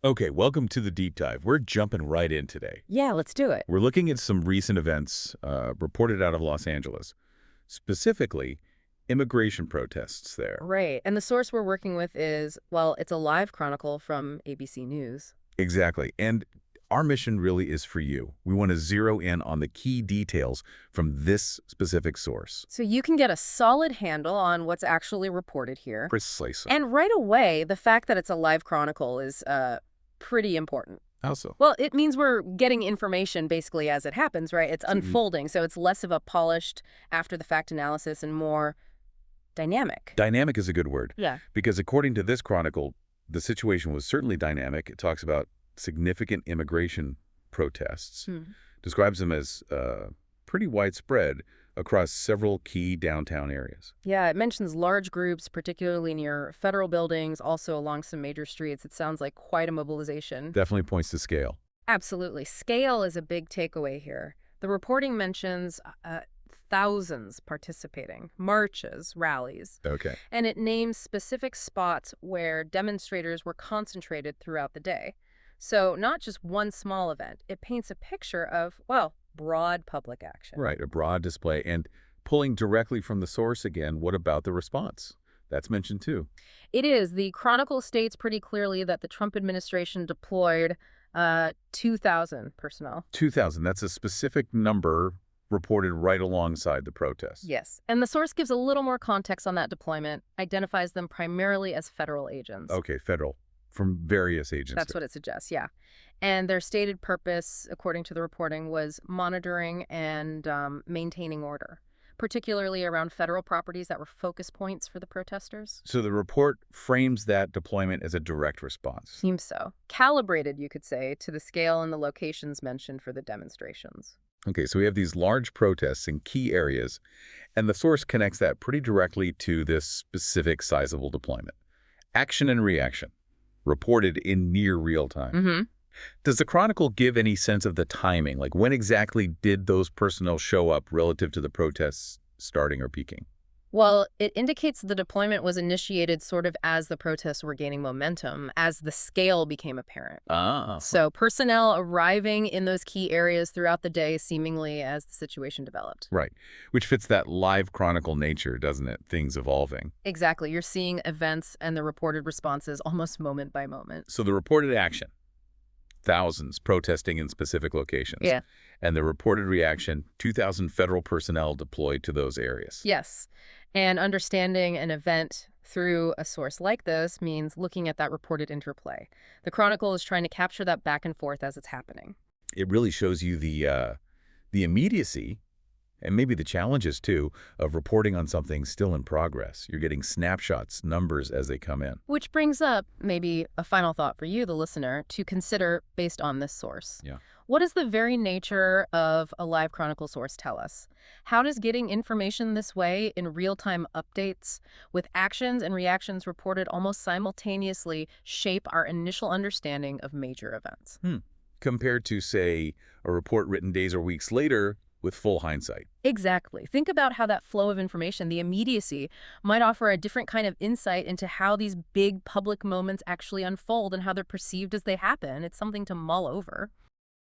Okay, welcome to the deep dive. We're jumping right in today. Yeah, let's do it. We're looking at some recent events reported out of Los Angeles, specifically immigration protests there. Right. And the source we're working with is, well, it's a live chronicle from ABC News. Exactly. And our mission really is for you. We want to zero in on the key details from this specific source. So you can get a solid handle on what's actually reported here. Precisely. And right away, the fact that it's a live chronicle is pretty important. How so? Well, it means we're getting information basically as it happens, right? It's unfolding, so it's less of a polished after-the-fact analysis and more dynamic. Dynamic is a good word. Yeah. Because according to this chronicle, the situation was certainly dynamic. It talks about significant immigration protests, describes them as pretty widespread across several key downtown areas. Yeah, it mentions large groups, particularly near federal buildings, also along some major streets. It sounds like quite a mobilization. Definitely points to scale. Absolutely. Scale is a big takeaway here. The reporting mentions thousands participating, marches, rallies, Okay. and it names specific spots where demonstrators were concentrated throughout the day. So not just one small event. It paints a picture of, well, broad public action. Right, a broad display. And pulling directly from the source again, what about the response? That's mentioned too. It is. The Chronicle states pretty clearly that the Trump administration deployed 2,000 personnel. 2,000, that's a specific number reported right alongside the protests. Yes. And the source gives a little more context on that deployment, identifies them primarily as federal agents. Okay, federal, from various agencies. That's what it suggests, yeah. And their stated purpose, according to the reporting, was monitoring and maintaining order, particularly around federal properties that were focus points for the protesters. So the report frames that deployment as a direct response. Seems so. Calibrated, you could say, to the scale and the locations mentioned for the demonstrations. Okay, so we have these large protests in key areas, and the source connects that pretty directly to this specific sizable deployment. Action and reaction, reported in near real time. Mm-hmm. Does the Chronicle give any sense of the timing? Like when exactly did those personnel show up relative to the protests starting or peaking? Well, it indicates the deployment was initiated sort of as the protests were gaining momentum, as the scale became apparent. Ah. So personnel arriving in those key areas throughout the day, seemingly as the situation developed. Right, which fits that live Chronicle nature, doesn't it? Things evolving. Exactly. You're seeing events and the reported responses almost moment by moment. So the reported action, thousands protesting in specific locations. Yeah. And the reported reaction, 2,000 federal personnel deployed to those areas. Yes. And understanding an event through a source like this means looking at that reported interplay. The Chronicle is trying to capture that back and forth as it's happening. It really shows you the immediacy, and maybe the challenges too, of reporting on something still in progress. You're getting snapshots, numbers as they come in. Which brings up maybe a final thought for you, the listener, to consider based on this source. Yeah. What does the very nature of a live Chronicle source tell us? How does getting information this way in real-time updates with actions and reactions reported almost simultaneously shape our initial understanding of major events? Compared to, say, a report written days or weeks later with full hindsight. Exactly. Think about how that flow of information, the immediacy, might offer a different kind of insight into how these big public moments actually unfold and how they're perceived as they happen. It's something to mull over.